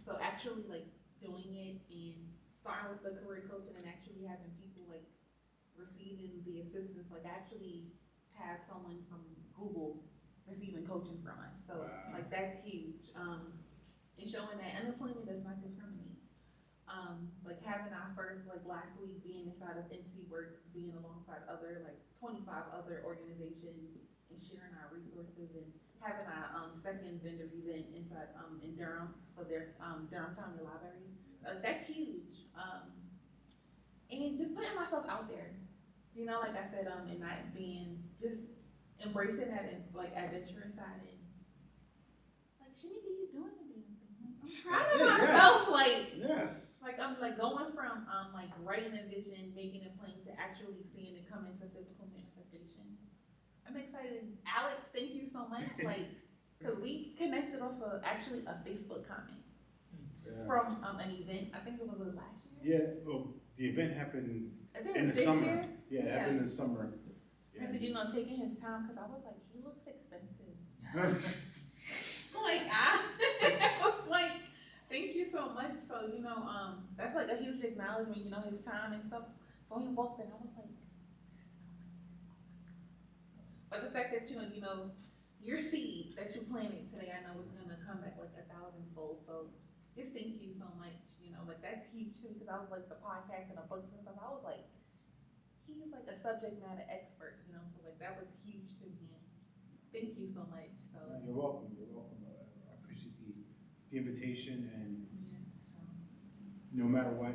So actually like doing it and starting with the career coaching and actually having people like receiving the assistance, like actually have someone from Google receiving coaching from us. So Wow. like that's huge. And showing that unemployment does not discriminate. Like having our first, like last week, being inside of NC Works, being alongside other, like 25 other organizations and sharing our resources and having our second vendor event inside in Durham for their Durham County Library. That's huge. And just putting myself out there, like I said, and not being, just embracing that like adventurous side and like, Shanika, you doing the damn thing. I'm proud That's of it, myself, yes. like. Yes. Like I'm like going from like writing a vision, making it plain to actually seeing it come into physical manifestation. I'm excited. Alex, thank you so much. Like, cause we connected off of actually a Facebook comment from an event. I think it was last year. Yeah, well, the event happened I think it in the was this summer. year. Yeah, it happened in the summer. I said, taking his time, cause I was like, he looks expensive. I'm like, I was like, thank you so much. So, that's like a huge acknowledgement, his time and stuff. So he walked in, I was like, but the fact that, your seed that you planted today, I know is gonna come back like 1,000-fold. So just thank you so much, like that's huge too, because I was like the podcast and the books and stuff, I was like, he's like a subject matter expert, so like that was huge to him. Thank you so much. So You're welcome. I appreciate the invitation, and no matter what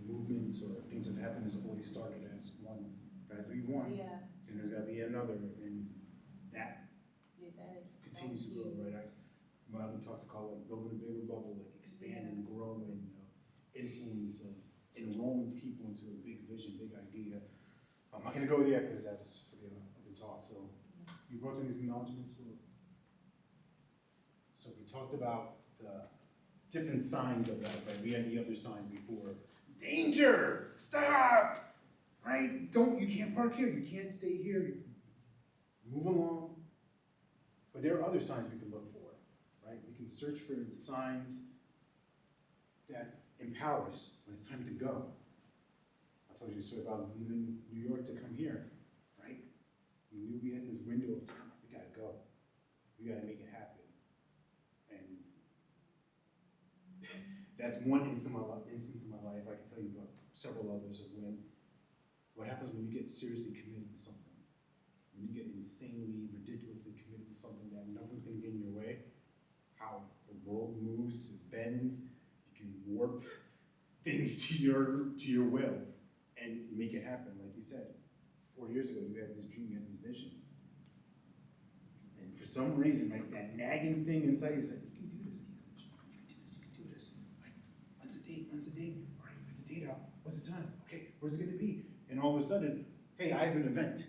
movements or things have happened, it's always started as one. There has to be one, and there's got to be another, and that continues to grow, right? My other talks call it building a bigger bubble, like expand and grow, and influence of enrolling people into a big vision, big idea. I'm not going to go there because that's for the other talk. So you brought in these acknowledgments. So we talked about the different signs of life, right? We had the other signs before. Danger! Stop! Right? You can't park here. You can't stay here. Move along. But there are other signs we can look for, right? We can search for the signs that empower us when it's time to go. I told you a story about leaving New York to come here, right? We knew we had this window of time. We gotta go. We gotta make it happen. And that's one instance in my life. I can tell you about several others of what happens when you get seriously committed to something. When you get insanely, ridiculously committed to something that nothing's gonna get in your way, how the world moves, it bends, you can warp things to your will and make it happen. Like you said, 4 years ago, you had this dream, you had this vision. And for some reason, like that nagging thing inside you said, you can do this, English. You can do this. Like, when's the date? All right, put the date out. What's the time? Okay, where's it gonna be? And all of a sudden, hey, I have an event,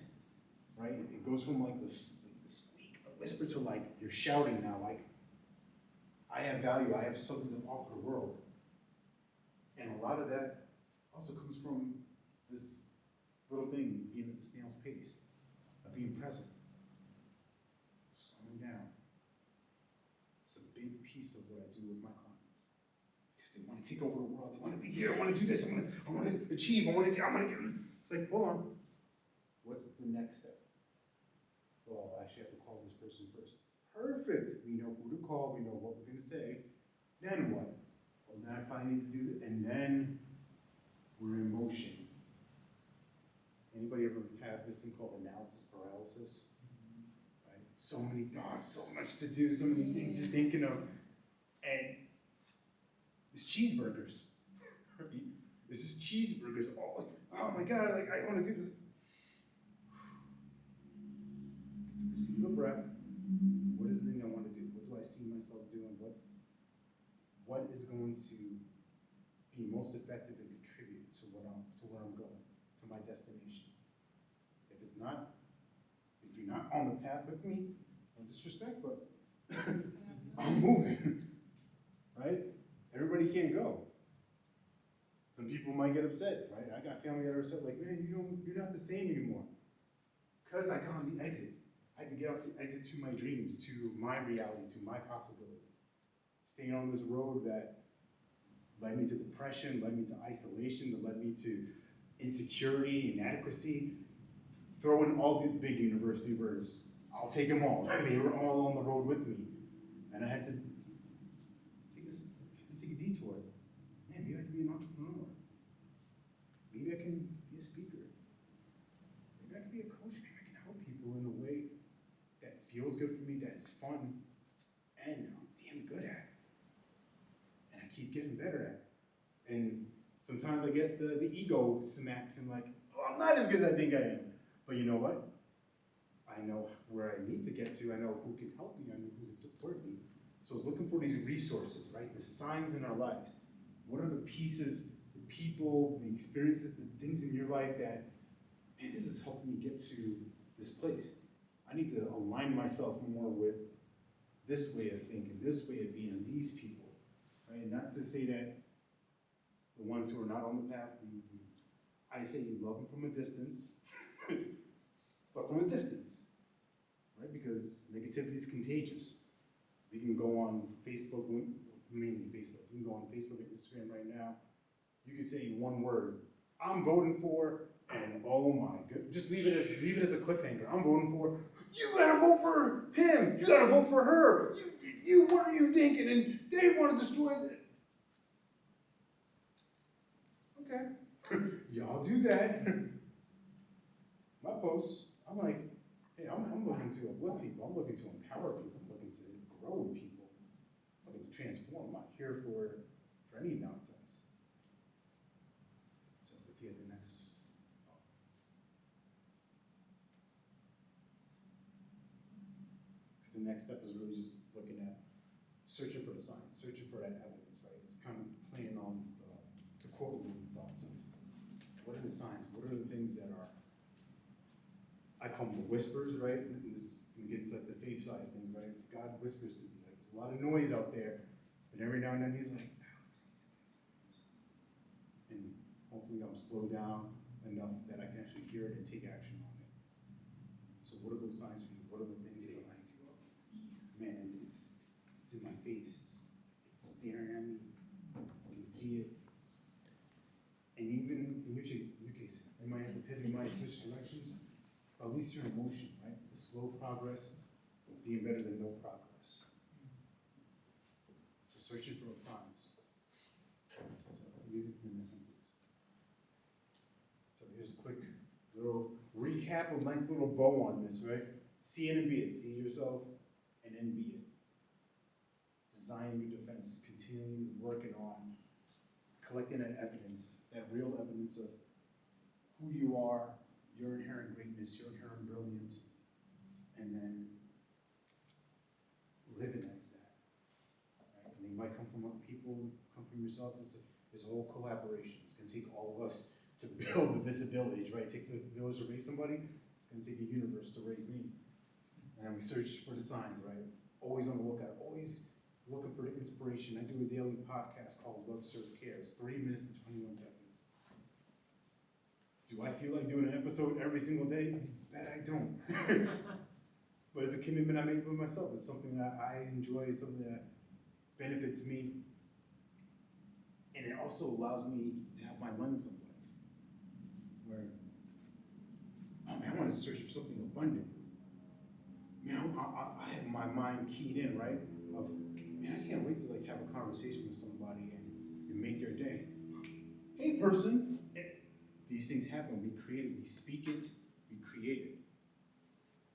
right? It goes from like the squeak, the whisper to like, you're shouting now, like, I have value, I have something to offer the world. And a lot of that also comes from this little thing, being at the snail's pace, of being present, slowing down. It's a big piece of what I do with my clients. Because they want to take over the world, they want to be here, I want to do this, I want to achieve, I'm going to get, it's like, hold on, what's the next step? Well, I actually have to call this person first. Perfect, we know who to call, we know what we're going to say, then what? Well, then I probably need to do this, and then we're in motion. Anybody ever have this thing called analysis paralysis? Right? So many thoughts, so much to do, so many things you're thinking of, and it's cheeseburgers. Right? It's just cheeseburgers. Oh my God, like I want to do this. Receive a breath. What is the thing I want to do? What do I see myself doing? What is going to be most effective and contribute to where I'm going, to my destination? If you're not on the path with me, no disrespect, but I'm moving, right? Everybody can't go. Some people might get upset, right? I got family that are upset, like, man, you're not the same anymore. Because I got on the exit. I had to get off the exit to my dreams, to my reality, to my possibility. Staying on this road that led me to depression, led me to isolation, that led me to insecurity, inadequacy. Throw in all the big university words, I'll take them all. They were all on the road with me. And I had to take a detour. Man, maybe I can be an entrepreneur. Maybe I can be a speaker. Maybe I can be a coach. Maybe I can help people in a way that feels good for me, that is fun, and I'm damn good at. And I keep getting better at it. And sometimes I get the ego smacks and like, oh, I'm not as good as I think I am. But you know what? I know where I need to get to. I know who can help me. I know who can support me. So I was looking for these resources, right? The signs in our lives. What are the pieces, the people, the experiences, the things in your life that, man, this is helping me get to this place. I need to align myself more with this way of thinking, this way of being, these people, right? Not to say that the ones who are not on the path, I say you love them from a distance, but from a distance, right? Because negativity is contagious. We can go on Facebook, mainly Facebook. You can go on Facebook and Instagram right now. You can say one word, I'm voting for, and oh my god, just leave it as a cliffhanger. I'm voting for, you gotta vote for him, you gotta vote for her, you what are you thinking? And they want to destroy it. Okay, y'all do that. My posts, I'm like, hey, I'm looking to uplift people, I'm looking to empower people, I'm looking to grow with people, I'm looking to transform. I'm not here for any nonsense. So if you had the next. The next step is really just looking at searching for the signs, searching for that evidence, right? It's kind of playing on the quote thoughts of what are the signs, what are the things that are, I call them the whispers, right? And this can get into like the faith side of things, right? God whispers to me, like there's a lot of noise out there, but every now and then he's like, and hopefully I'm slowed down enough that I can actually hear it and take action on it. So what are those signs for you? What are the things that are like, man, it's in my face, it's staring at me, I can see it. And even in your case, you might have to pivot, you might switch directions. at least you're in motion, right? The slow progress being better than no progress. So searching for those signs. So leave it for the next one, please. So here's a quick little recap, a nice little bow on this, right? See it and be it. See yourself and then be it. Design your defense, continually working on collecting that evidence, that real evidence of who you are, your inherent greatness, your inherent brilliance, and then living as that. Right? And they might come from other people, come from yourself. It's all collaboration. It's gonna take all of us to build this village, right? It takes a village to raise somebody. It's gonna take a universe to raise me. And we search for the signs, right? Always on the lookout, always looking for the inspiration. I do a daily podcast called Love, Serve, Care. It's 3 minutes and 21 seconds. Do I feel like doing an episode every single day? Bet I don't. But it's a commitment I make with myself. It's something that I enjoy. It's something that benefits me. And it also allows me to have my lens of life. Where, oh man, I want to search for something abundant. Man, I have my mind keyed in, right? Of, man, I can't wait to like have a conversation with somebody and make their day. Hey person, these things happen. We create it, we speak it, we create it.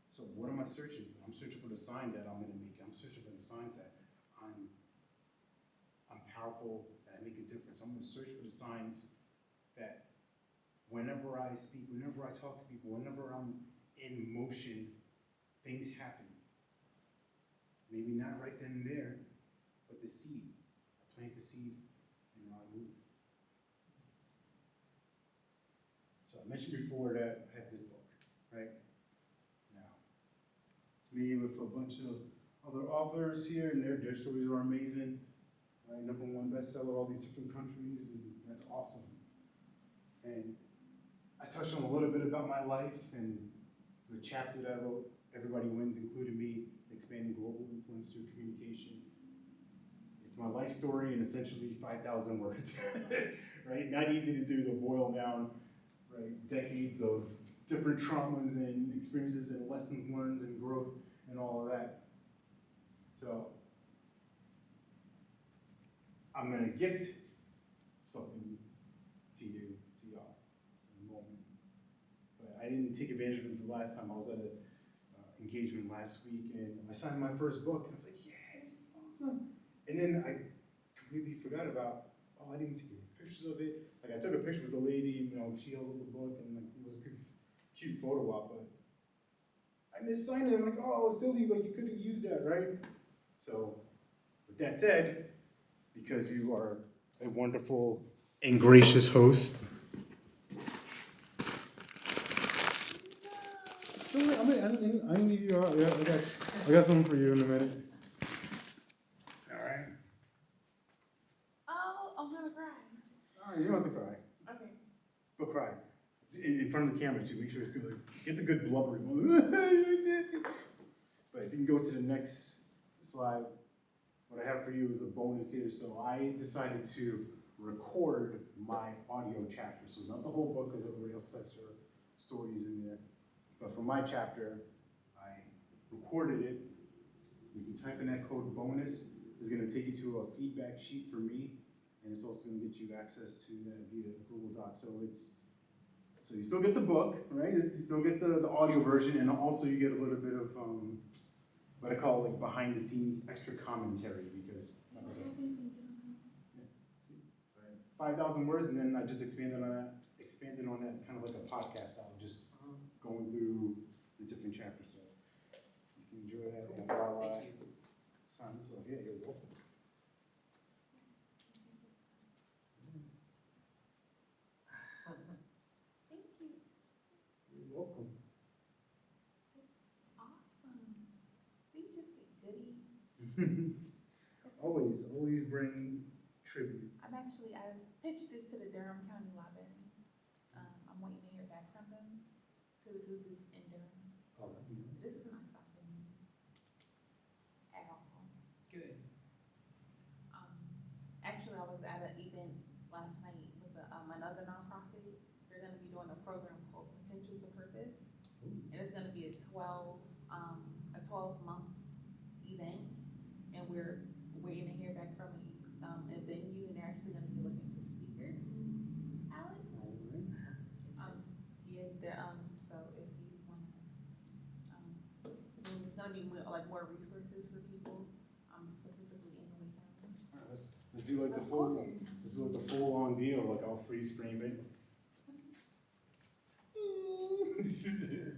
So what am I searching for? I'm searching for the sign that I'm gonna make. I'm searching for the signs that I'm powerful, that I make a difference. I'm gonna search for the signs that whenever I speak, whenever I talk to people, whenever I'm in motion, things happen. Maybe not right then and there, but the seed. I plant the seed and now I move. So I mentioned before that I had this book, right? Now, it's me with a bunch of other authors here, and their stories are amazing. Right? #1 bestseller, all these different countries, and that's awesome. And I touched on a little bit about my life and the chapter that I wrote, Everybody Wins, including me, expanding global influence through communication. It's my life story in essentially 5,000 words, right? Not easy to do to boil down, right? Decades of different traumas and experiences and lessons learned and growth and all of that. So I'm gonna gift something to y'all in a moment. But I didn't take advantage of this the last time. I was at an engagement last week and I signed my first book and I was like, yes, awesome. And then I completely forgot about, I didn't take any pictures of it. Like I took a picture with the lady, she held up the book and like, it was a cute photo op, but I missed signing it. I'm like, oh, Sylvie, like you could have used that, right? So with that said, because you are a wonderful and gracious host, I can leave you out. Yeah, I got something for you in a minute. All right. Oh, I'm gonna cry. All right, you don't have to cry. Okay. But cry. In front of the camera too. Make sure it's good. Get the good blubbery. But if you can go to the next slide, what I have for you is a bonus here. So I decided to record my audio chapter. So it's not the whole book because everybody else has their stories in there. But for my chapter, I recorded it. You can type in that code bonus. It's going to take you to a feedback sheet for me, and it's also going to get you access to that via Google Docs. So you still get the book, right? You still get the audio version, and also you get a little bit of what I call like behind the scenes extra commentary because, like I said, 5,000 words, and then I just expanded on that kind of like a podcast style, just going through the different chapters. So you can enjoy that. Cool. And while I Thank you. sign this off, yeah, you're welcome. Thank you. You're welcome. It's awesome. So you just get goodies. Always bring tribute. I pitched this to the Durham County Library. I'm waiting to hear back from them. To the group is in Durham. Oh, that'd be nice. This is not stopping me at all. Good. Actually, I was at an event last night with another nonprofit. They're going to be doing a program called Potential to Purpose. Ooh. And a 12-month event, and we're waiting to hear back from a venue, and they're actually gonna be looking for speakers. Alex? Yeah, so if you wanna, it's gonna be more resources for people, specifically in Raleigh County. Alright, let's do like the full on deal, like I'll freeze frame it. This is it.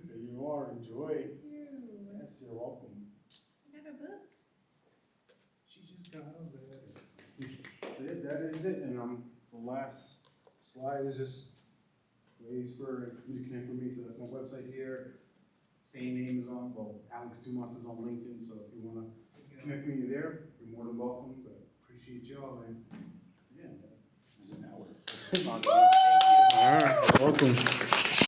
There you are, enjoy. Yes, you're welcome. I got a book. She just got a letter. So yeah, that is it, and the last slide is just ways for you to connect with me, so that's my website here. Same name is on, well, Alex Dumas is on LinkedIn, so if you wanna connect with me there, you're more than welcome, but appreciate y'all, and yeah, it's an hour. Thank you. All right, welcome.